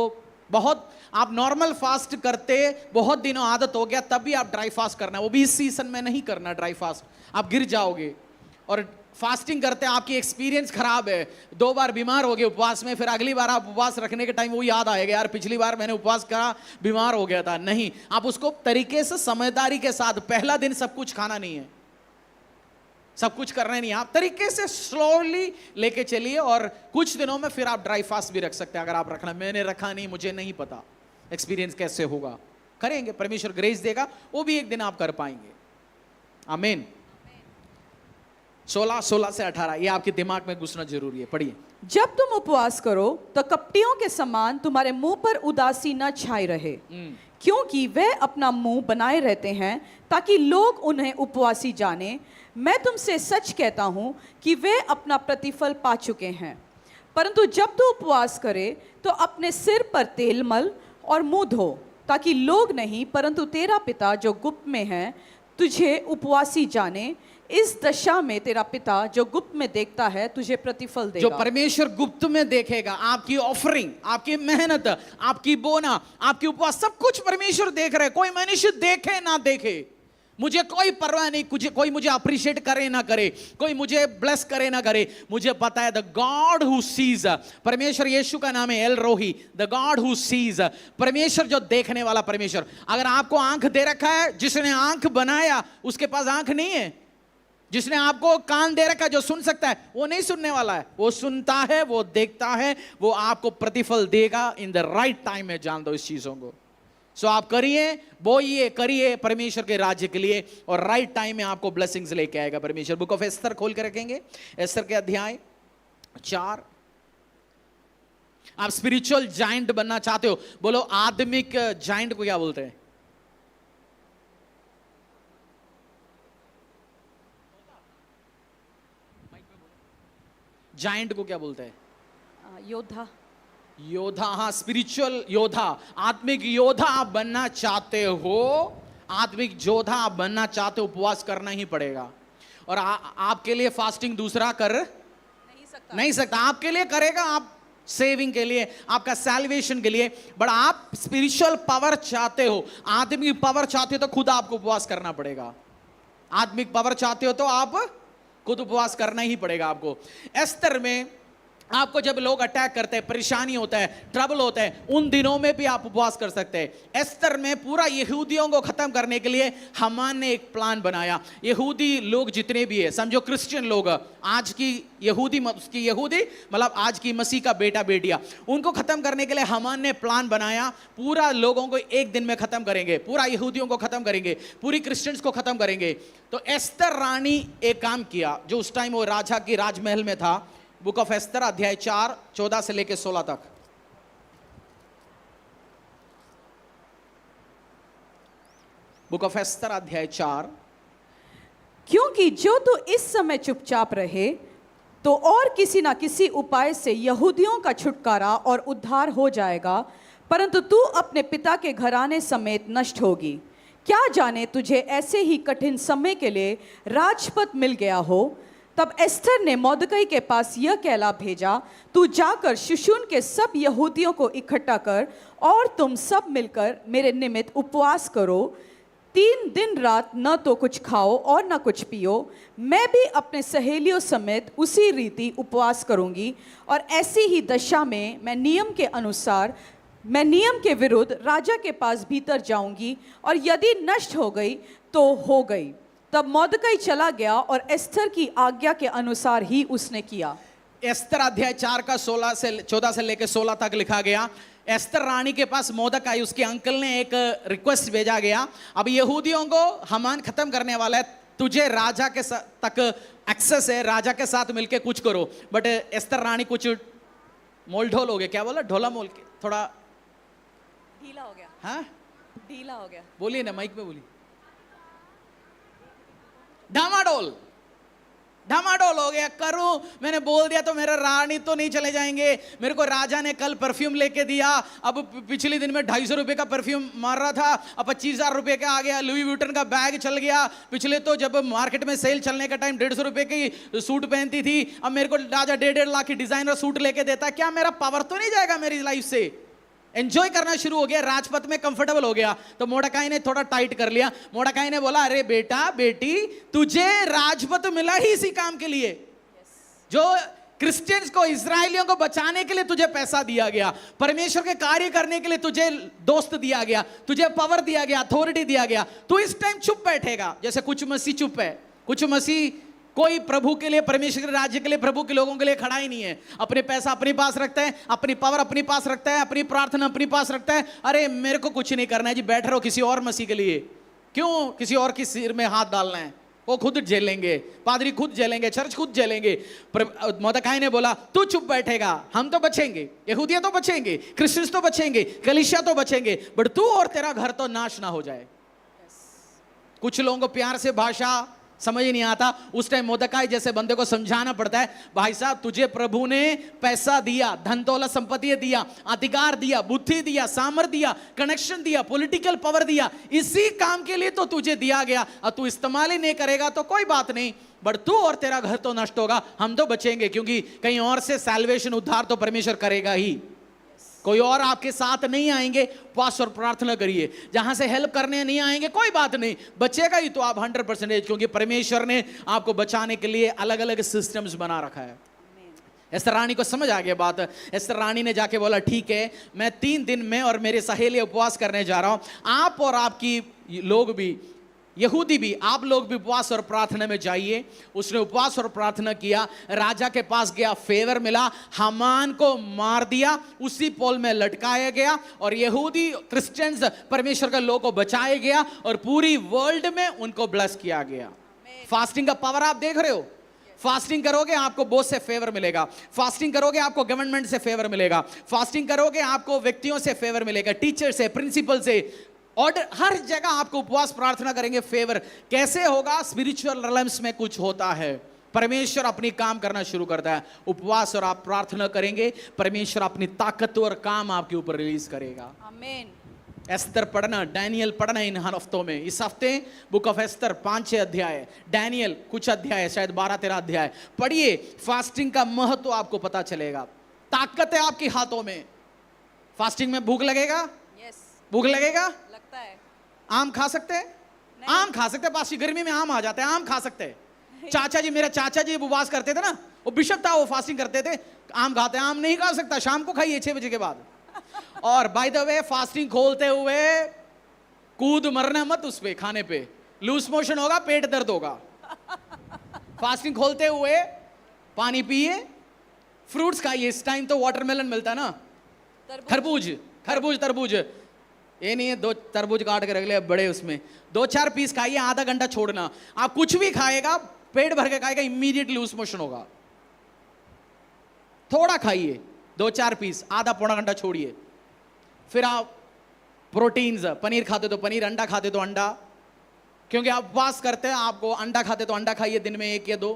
बहुत आप नॉर्मल फास्ट करते बहुत दिनों आदत हो गया, तब भी आप ड्राई फास्ट करना, वो भी इस सीजन में नहीं करना ड्राई फास्ट, आप गिर जाओगे। और फास्टिंग करते आपकी एक्सपीरियंस खराब है, 2 बार बीमार हो गए उपवास में, फिर अगली बार आप उपवास रखने के टाइम वो याद आएगा, यार पिछली बार मैंने उपवास करा बीमार हो गया था। नहीं, आप उसको तरीके से समझदारी के साथ, पहला दिन सब कुछ खाना नहीं है, सब कुछ करना नहीं, आप तरीके से स्लोली लेके चलिए, और कुछ दिनों में फिर आप ड्राई फास्ट भी रख सकते हैं अगर आप रखना। मैंने रखा नहीं, मुझे नहीं पता एक्सपीरियंस कैसे होगा, करेंगे, परमेश्वर ग्रेस देगा, वो भी एक दिन आप कर पाएंगे। आमीन। 16 से 18 ये आपके दिमाग में घुसना जरूरी है, पढ़िए। जब तुम उपवास करो तो कपटियों के समान तुम्हारे मुंह पर उदासी न छाई रहे, क्योंकि वे अपना मुंह बनाए रहते हैं ताकि लोग उन्हें उपवासी जाने। मैं तुमसे सच कहता हूं कि वे अपना प्रतिफल पा चुके हैं। परंतु जब तू उपवास करे तो अपने सिर पर तेल मल और मुंह धो, ताकि लोग नहीं परंतु तेरा पिता जो गुप्त में है तुझे उपवासी जाने। इस दशा में तेरा पिता जो गुप्त में देखता है तुझे प्रतिफल देगा। जो परमेश्वर गुप्त में देखेगा, आपकी ऑफरिंग, आपकी मेहनत, आपकी बोना, आपकी उपवास, सब कुछ परमेश्वर देख रहे। कोई मनुष्य देखे ना देखे, मुझे कोई परवाह नहीं, कोई मुझे अप्रिशिएट करे ना करे, कोई मुझे ब्लेस करे ना करे, मुझे पता है द गॉड हु सीज, परमेश्वर यीशु का नाम है एल रोही, द गॉड हु सीज, परमेश्वर जो देखने वाला परमेश्वर। अगर आपको आंख दे रखा है, जिसने आंख बनाया उसके पास आंख नहीं है। जिसने आपको कान दे रखा है, जो सुन सकता है, वो नहीं सुनने वाला है, वो सुनता है, वो देखता है, वो आपको प्रतिफल देगा इन द राइट टाइम में। जान दो इस चीजों को। सो आप करिए, बोइए, करिए परमेश्वर के राज्य के लिए, और राइट टाइम में आपको ब्लेसिंग्स लेके आएगा परमेश्वर। बुक ऑफ एस्तर खोल के रखेंगे, एस्तर के अध्याय 4। आप स्पिरिचुअल जाइंट बनना चाहते हो, बोलो आत्मिक जाइंट को क्या बोलते हैं? जाइंट को क्या बोलते हैं? योद्धा। योद्धा, हाँ, स्पिरिचुअल योद्धा, आत्मिक योद्धा आप बनना चाहते हो, आत्मिक योद्धा आप बनना चाहते हो, उपवास करना ही पड़ेगा। और आपके लिए फास्टिंग दूसरा कर नहीं सकता, आपके लिए करेगा, आप सेविंग के लिए, आपका सैल्वेशन के लिए। बट आप स्पिरिचुअल पावर चाहते हो, आत्मिक पावर चाहते हो, तो खुद आपको उपवास करना पड़ेगा। आत्मिक पावर चाहते हो तो आप खुद उपवास करना ही पड़ेगा आपको। एस्तर में आपको जब लोग अटैक करते हैं, परेशानी होता है, ट्रबल होता है, उन दिनों में भी आप उपवास कर सकते हैं। एस्तर में पूरा यहूदियों को खत्म करने के लिए हामान ने एक प्लान बनाया। यहूदी लोग जितने भी है, समझो क्रिश्चियन लोग, आज की यहूदी मतलब आज की मसीह का बेटा बेटियां, उनको खत्म करने के लिए हामान ने प्लान बनाया। पूरा लोगों को एक दिन में खत्म करेंगे, पूरा यहूदियों को खत्म करेंगे, पूरी क्रिश्चियंस को खत्म करेंगे। तो एस्तर रानी एक काम किया, जो उस टाइम वो राजा की राजमहल में था। बुक ऑफ एस्तर अध्याय 4 14 से लेकर 16 तक। बुक ऑफ एस्तर अध्याय 4। क्योंकि जो तू इस समय चुपचाप रहे, तो और किसी ना किसी उपाय से यहूदियों का छुटकारा और उद्धार हो जाएगा, परंतु तू अपने पिता के घराने समेत नष्ट होगी। क्या जाने तुझे ऐसे ही कठिन समय के लिए राजपद मिल गया हो। तब एस्तर ने मोर्देकाई के पास यह कहला भेजा, तू जाकर शुशून के सब यहूदियों को इकट्ठा कर, और तुम सब मिलकर मेरे निमित्त उपवास करो। 3 दिन रात न तो कुछ खाओ और न कुछ पियो। मैं भी अपने सहेलियों समेत उसी रीति उपवास करूंगी, और ऐसी ही दशा में मैं नियम के विरुद्ध राजा के पास भीतर जाऊंगी, और यदि नष्ट हो गई तो हो गई। तब मोर्देकाई चला गया, और एस्तर की आज्ञा के अनुसार ही उसने किया। एस्तर अध्याय 4 का 14 से लेकर 16 तक लिखा गया। एस्तर रानी के पास मोर्देकाई, उसके अंकल ने एक रिक्वेस्ट भेजा गया। अब यहूदियों को हामान खत्म करने वाला है, तुझे राजा के तक एक्सेस है, राजा के साथ मिलके कुछ करो। बट एस्तर रानी कुछ मोल ढोल हो गया, क्या बोला, ढोला मोल के, थोड़ा ढीला हो गया। हाँ, ढीला हो गया, बोलिए ना, माइक में बोलिए। ढमाडोल हो गया। करूं, मैंने बोल दिया तो मेरा रानी तो नहीं चले जाएंगे। मेरे को राजा ने कल परफ्यूम लेके दिया, अब पिछले दिन में 250 रुपए का परफ्यूम मार रहा था, अब 25,000 रुपए का आ गया। लुई वुइटन का बैग चल गया। पिछले तो जब मार्केट में सेल चलने का टाइम 150 रुपए की सूट पहनती थी, अब मेरे को राजा 1.5 लाख की डिजाइनर सूट लेके देता। क्या मेरा पावर तो नहीं जाएगा मेरी लाइफ से? एंजॉय करना शुरू हो गया, राजपथ में कंफर्टेबल हो गया। तो मोर्देकाई ने थोड़ा टाइट कर लिया। मोर्देकाई ने बोला, अरे बेटा बेटी, तुझे राजपथ मिला ही इसी काम के लिए, जो क्रिश्चियंस को, इजराइलियों को बचाने के लिए तुझे पैसा दिया गया, परमेश्वर के कार्य करने के लिए तुझे दोस्त दिया गया, तुझे पावर दिया गया, अथॉरिटी दिया गया। तू इस टाइम चुप बैठेगा, जैसे कुछ मसीह चुप है। कुछ मसीह कोई प्रभु के लिए, परमेश्वर के राज्य के लिए, प्रभु के लोगों के लिए खड़ा ही नहीं है। अपने पैसा अपने पास रखता है, अपनी पावर अपने पास रखता है, अपनी प्रार्थना अपने पास रखता है। अरे मेरे को कुछ नहीं करना है जी, बैठ रहो किसी और मसीह के लिए। क्यों किसी और के सिर में हाथ डालना है? वो खुद झेलेंगे, पादरी खुद झेलेंगे, चर्च खुद झेलेंगे। मोर्देकाई ने बोला, तू चुप बैठेगा, हम तो बचेंगे, यहूदिया तो बचेंगे, क्रिश्चियंस तो बचेंगे, कलीसिया तो बचेंगे, बट तू और तेरा घर तो नाश ना हो जाए। कुछ लोगों को प्यार से भाषा समझ ही नहीं आता। उस टाइम मोर्देकाई जैसे बंदे को समझाना पड़ता है, भाई साहब तुझे प्रभु ने पैसा दिया, धन दौलत संपत्ति दिया, अधिकार दिया, बुद्धि दिया, सामर्थ दिया, कनेक्शन दिया, पॉलिटिकल पावर दिया, इसी काम के लिए तो तुझे दिया गया। और तू इस्तेमाल ही नहीं करेगा तो कोई बात नहीं, बट तू और तेरा घर तो नष्ट होगा, हम तो बचेंगे, क्योंकि कहीं और से सैल्वेशन, उद्धार तो परमेश्वर करेगा ही। कोई और आपके साथ नहीं आएंगे, उपवास और प्रार्थना करिए। जहां से हेल्प करने नहीं आएंगे कोई बात नहीं, बचेगा ही तो आप 100%, क्योंकि परमेश्वर ने आपको बचाने के लिए अलग अलग सिस्टम्स बना रखा है। एस्तर रानी को समझ आ गया बात। एस्तर रानी ने जाके बोला ठीक है, मैं 3 दिन में और मेरे सहेली उपवास करने जा रहा हूं, आप और आपकी लोग भी, यहूदी भी, आप लोग भी उपवास और प्रार्थना में जाइए। उसने उपवास और प्रार्थना किया, राजा के पास गया, फेवर मिला, हामान को मार दिया, उसी पोल में लटकाया गया, और यहूदी क्रिश्चियंस परमेश्वर के लोगों को बचाया गया, और पूरी वर्ल्ड में उनको ब्लेस किया गया। फास्टिंग का पावर आप देख रहे हो। फास्टिंग करोगे आपको बॉस से फेवर मिलेगा, फास्टिंग करोगे आपको गवर्नमेंट से फेवर मिलेगा, फास्टिंग करोगे आपको व्यक्तियों से फेवर मिलेगा, टीचर से, प्रिंसिपल से, ऑर्डर, हर जगह आपको उपवास प्रार्थना करेंगे, फेवर कैसे होगा? स्पिरिचुअल रिलम्स में कुछ होता है, परमेश्वर अपनी काम करना शुरू करता है। उपवास और आप प्रार्थना करेंगे, परमेश्वर अपनी ताकतवर काम आपके ऊपर रिलीज करेगा। आमीन। एस्तर पढ़ना, डैनियल पढ़ना इन हफ्तों में। इस हफ्ते बुक ऑफ एस्तर 5-6 अध्याय, डैनियल कुछ अध्याय, शायद 12-13 अध्याय पढ़िए। फास्टिंग का महत्व आपको पता चलेगा। ताकत है आपके हाथों में। फास्टिंग में भूख लगेगा? यस, भूख लगेगा? लगता है। आम खा सकते हैं? आम खा सकते हैं, पास गर्मी में आम आ जाते हैं, आम खा सकते हैं। चाचा जी, मेरे चाचा जी उपवास करते थे ना, वो बिशप था, वो फास्टिंग करते थे, आम खाते हैं। आम नहीं खा सकता, शाम को खाइए 6 बजे के बाद। और बाय द वे, फास्टिंग खोलते हुए कूद मरना मत उस पे, खाने पे लूज मोशन होगा, पेट दर्द होगा। फास्टिंग खोलते हुए पानी पिए, फ्रूट्स खाइए। इस टाइम तो वाटरमेलन मिलता है ना, खरबूज तरबूज, ये नहीं है 2 तरबूज काट के रख ले बड़े, उसमें 2-4 पीस खाइए, आधा घंटा छोड़ना। आप कुछ भी खाएगा, पेट भर के खाएगा, इमीडिएटली लूज मोशन होगा। थोड़ा खाइए, 2-4 पीस, आधा पौना घंटा छोड़िए। फिर आप प्रोटीन्स, पनीर खाते तो पनीर, अंडा खाते तो अंडा, क्योंकि आप उपवास करते हैं, आपको अंडा खाते तो अंडा खाइए, दिन में 1 या 2।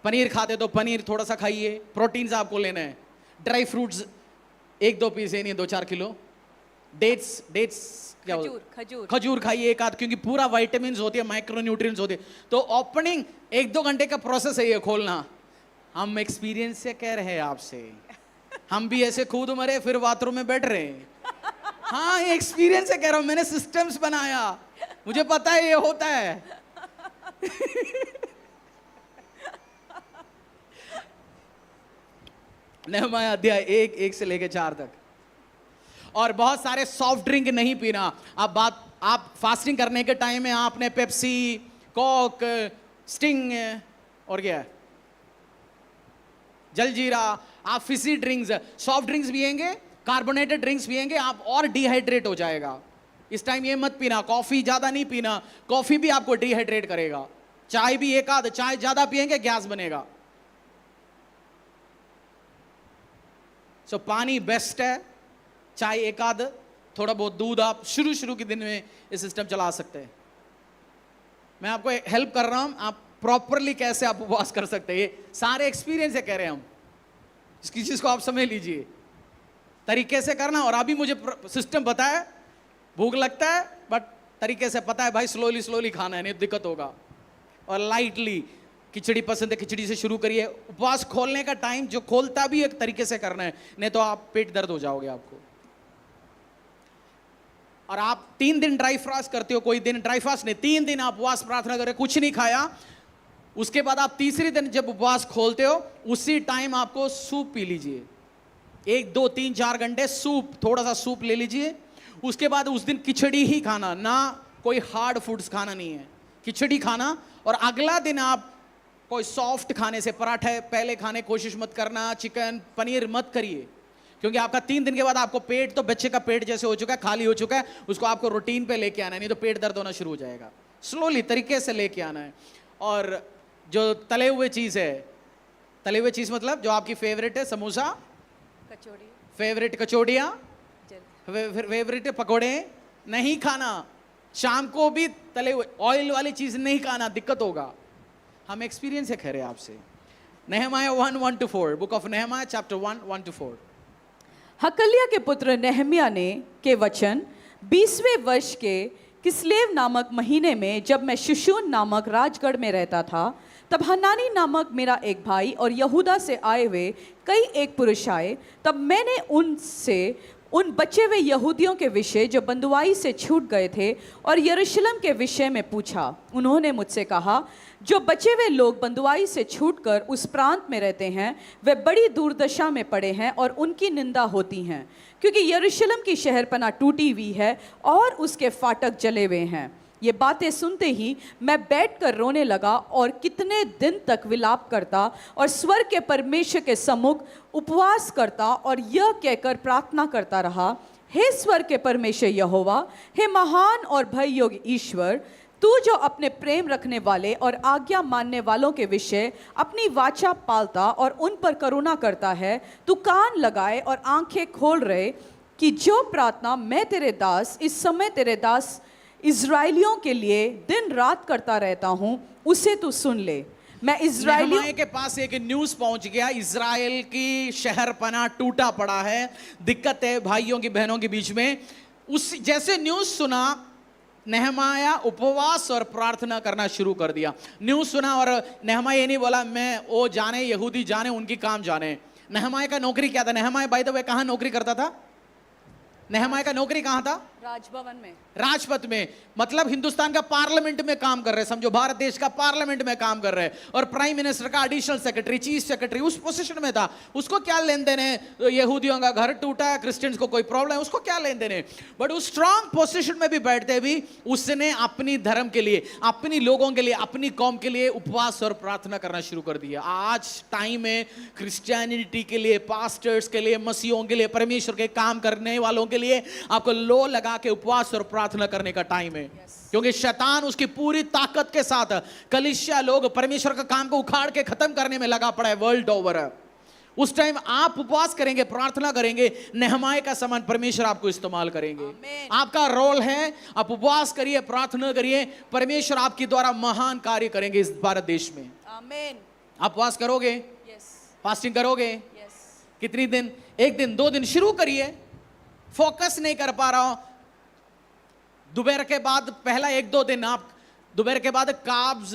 पनीर खाते तो पनीर थोड़ा सा खाइए, प्रोटीन्स आपको लेना है। ड्राई फ्रूट्स 1-2 पीस, नहीं 2-4 किलो। डेट्स क्या खजूर खाइए 1 आध, क्योंकि पूरा विटामिन्स होती है, माइक्रो न्यूट्रिएंट्स होते हैं। तो ओपनिंग 1-2 घंटे का प्रोसेस है ये खोलना। हम एक्सपीरियंस से कह रहे हैं आपसे, हम भी ऐसे कूद मरे फिर बाथरूम में बैठ रहे हैं। हाँ, ये एक्सपीरियंस से कह रहा हूं, मैंने सिस्टम्स बनाया, मुझे पता है ये होता है। नहमाया अध्याय 1 से लेके 4 तक। और बहुत सारे सॉफ्ट ड्रिंक नहीं पीना। आप फास्टिंग करने के टाइम में आपने पेप्सी, कोक, स्टिंग और क्या है, जलजीरा, आप फिजी ड्रिंक्स, सॉफ्ट ड्रिंक्स पिएंगे, कार्बोनेटेड ड्रिंक्स पिएंगे, आप और डिहाइड्रेट हो जाएगा। इस टाइम ये मत पीना। कॉफी ज्यादा नहीं पीना, कॉफी भी आपको डिहाइड्रेट करेगा। चाय भी 1 आध, चाय ज्यादा पिएंगे गैस बनेगा। सो पानी बेस्ट है, चाय 1 आध, थोड़ा बहुत दूध। आप शुरू के दिन में ये सिस्टम चला सकते हैं। मैं आपको हेल्प कर रहा हूं, आप प्रॉपरली कैसे आप उपवास कर सकते हैं, ये सारे एक्सपीरियंस से कह रहे हैं हम। इसकी चीज को आप समझ लीजिए, तरीके से करना। और अभी मुझे सिस्टम पता है, भूख लगता है बट तरीके से पता है भाई, स्लोली खाना है, नहीं दिक्कत होगा। और लाइटली, खिचड़ी पसंद है, खिचड़ी से शुरू करिए। उपवास खोलने का टाइम जो खोलता भी एक तरीके से करना है, नहीं तो आप पेट दर्द हो जाओगे आपको। और आप 3 दिन ड्राई फास्ट करते हो, कोई दिन ड्राई फास्ट नहीं, 3 दिन आप उपवास प्रार्थना करें, कुछ नहीं खाया। उसके बाद आप तीसरे दिन जब उपवास खोलते हो, उसी टाइम आपको सूप पी लीजिए। 1, 2, 3, 4 घंटे सूप, थोड़ा सा सूप ले लीजिए। उसके बाद उस दिन खिचड़ी ही खाना, ना कोई हार्ड फूड्स खाना नहीं है, खिचड़ी खाना। और अगला दिन आप कोई सॉफ्ट खाने से, पराठे पहले खाने कोशिश मत करना, चिकन पनीर मत करिए, क्योंकि आपका 3 दिन के बाद आपको पेट, तो बच्चे का पेट जैसे हो चुका है, खाली हो चुका है, उसको आपको रूटीन पे लेके आना है, नहीं तो पेट दर्द होना शुरू हो जाएगा। स्लोली तरीके से लेके आना है। और जो तले हुए चीज है, तले हुए चीज मतलब जो आपकी फेवरेट है, समोसा, कचौड़ी, फेवरेट कचौड़ियाँ, फेवरेट पकोड़े नहीं खाना। शाम को भी तले हुए ऑयल वाली चीज नहीं खाना, दिक्कत होगा। हम एक्सपीरियंस है कह रहे हैं आपसे। नहमाया 1:1-4, बुक ऑफ नहमाया चैप्टर 1:1-4। हकल्या के पुत्र नेहमिया ने के वचन 20वें वर्ष के किस्लेव नामक महीने में, जब मैं शुशून नामक राजगढ़ में रहता था, तब हनानी नामक मेरा एक भाई और यहूदा से आए हुए कई एक पुरुष आए। तब मैंने उनसे उन बचे हुए यहूदियों के विषय जो बंधुआई से छूट गए थे और यरूशलेम के विषय में पूछा। उन्होंने मुझसे कहा, जो बचे हुए लोग बंधुआई से छूटकर उस प्रांत में रहते हैं वे बड़ी दुर्दशा में पड़े हैं और उनकी निंदा होती हैं, क्योंकि यरूशलेम की शहरपनाह टूटी हुई है और उसके फाटक जले हुए हैं। ये बातें सुनते ही मैं बैठकर रोने लगा और कितने दिन तक विलाप करता और स्वर्ग के परमेश्वर के सम्मुख उपवास करता और यह कहकर प्रार्थना करता रहा, हे स्वर्ग के परमेश्वर यहोवा, हे महान और भय योग्य ईश्वर, तू जो अपने प्रेम रखने वाले और आज्ञा मानने वालों के विषय अपनी वाचा पालता और उन पर करुणा करता है, तू कान लगाए और आंखें खोल रहे कि जो प्रार्थना मैं तेरे दास इस समय तेरे दास इज़राइलियों के लिए दिन रात करता रहता हूं, उसे तू सुन ले। मैं इज़राइलियों नेहमाया के पास एक न्यूज पहुंच गया, इज़राइल की शहरपनाह टूटा पड़ा है, दिक्कत है भाइयों की बहनों के बीच में। उस जैसे न्यूज सुना, नेहमाया उपवास और प्रार्थना करना शुरू कर दिया। न्यूज सुना और नेहमाया ये नहीं बोला मैं वो जाने यहूदी जाने उनकी काम जाने। नेहमाया का नौकरी क्या था? नेहमाया बाय द वे कहां नौकरी करता था? नेहमाया का नौकरी कहां था? राजभवन में, राजपथ में, मतलब हिंदुस्तान का पार्लियामेंट में काम कर रहे हैं, समझो भारत देश का पार्लियामेंट में काम कर रहे हैं, और प्राइम मिनिस्टर का एडिशनल सेक्रेटरी, चीफ सेक्रेटरी उस पोजीशन में था। उसको क्या लेन देन है? यहूदियों का घर टूटा है, क्रिश्चियंस को कोई प्रॉब्लम है, उसको क्या लेन देन है? बट उस स्ट्रांग पोजीशन में भी बैठते भी उसने अपनी धर्म के लिए, अपनी लोगों के लिए, अपनी कौम के लिए उपवास और प्रार्थना करना शुरू कर दिया। आज टाइम है क्रिश्चियनिटी के लिए, पास्टर्स के लिए, मसीहों के लिए, परमेश्वर के काम करने वालों के लिए आपको लो लगा के उपवास और प्रार्थना करने का टाइम है। क्योंकि शैतान उसकी पूरी ताकत के साथ कलीसिया लोग परमेश्वर का काम को उखाड़ के खत्म करने में लगा पड़ा है वर्ल्ड ओवर। उस टाइम आप उपवास करेंगे, प्रार्थना करेंगे, नेहमाया का समान परमेश्वर आपको इस्तेमाल करेंगे। आपका रोल है, आप उपवास करिए, प्रार्थना करिए, परमेश्वर आपके द्वारा महान कार्य करेंगे इस भारत देश में। आमीन। आप उपवास करोगे, फास्टिंग करोगे, कितनी दिन? 1 दिन 2 दिन शुरू करिए। फोकस नहीं कर पा रहा हूं, दोपहर के बाद पहला 1-2 दिन आप दोपहर के बाद कार्ब्स,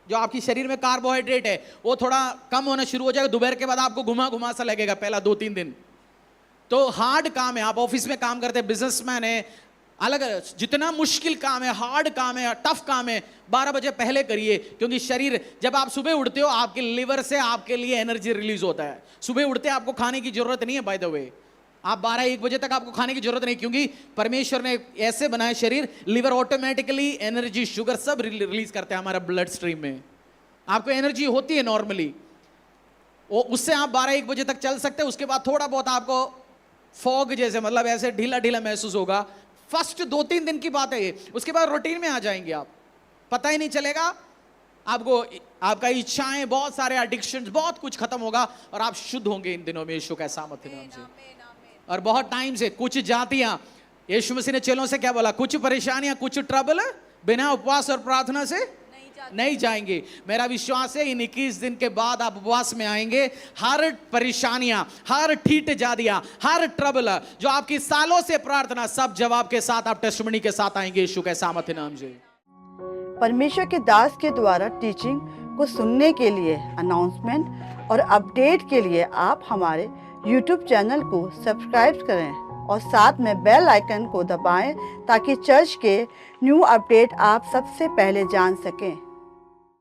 जो आपकी शरीर में कार्बोहाइड्रेट है वो थोड़ा कम होना शुरू हो जाएगा। दोपहर के बाद आपको घुमा घुमा सा लगेगा पहला 2-3 दिन। तो हार्ड काम है, आप ऑफिस में काम करते हैं, बिजनेसमैन है, अलग जितना मुश्किल काम है, हार्ड काम है, टफ काम है, 12 बजे पहले करिए। क्योंकि शरीर, जब आप सुबह उठते हो आपके लिवर से आपके लिए एनर्जी रिलीज होता है। सुबह उठते आपको खाने की जरूरत नहीं है, बाय द वे आप 12-1 बजे तक आपको खाने की जरूरत नहीं, क्योंकि परमेश्वर ने ऐसे बनाया शरीर, लिवर ऑटोमेटिकली एनर्जी, शुगर सब रिलीज करते हैं हमारा ब्लड स्ट्रीम में। आपको एनर्जी होती है नॉर्मली, वो उससे आप 12-1 बजे तक चल सकते हैं। उसके बाद थोड़ा बहुत आपको फॉग जैसे, मतलब ऐसे ढीला ढीला महसूस होगा। फर्स्ट 2-3 दिन की बात है ये, उसके बाद रूटीन में आ जाएंगे आप, पता ही नहीं चलेगा आपको, आपका इच्छाएं, बहुत सारे एडिक्शंस, बहुत कुछ खत्म होगा और आप शुद्ध होंगे इन दिनों में यीशु के सामर्थ्य नाम से। और बहुत टाइम से कुछ जातियां, यीशु मसीह ने चेलों से क्या बोला? कुछ परेशानियां, कुछ ट्रबल बिना उपवास और प्रार्थना से नहीं जाएंगे। मेरा विश्वास है इन 21 दिन के बाद आप उपवास में आएंगे, हर परेशानियां, हर ठीठ जादियां, हर ट्रबल, जो आपकी सालों से प्रार्थना, सब जवाब के साथ आप टेस्टिमनी के साथ आएंगे यीशु के सामर्थ्य नाम से। परमेश्वर के दास के द्वारा टीचिंग को सुनने के लिए, अनाउंसमेंट और अपडेट के लिए आप हमारे YouTube चैनल को सब्सक्राइब करें और साथ में बेल आइकन को दबाएं ताकि चर्च के न्यू अपडेट आप सबसे पहले जान सकें।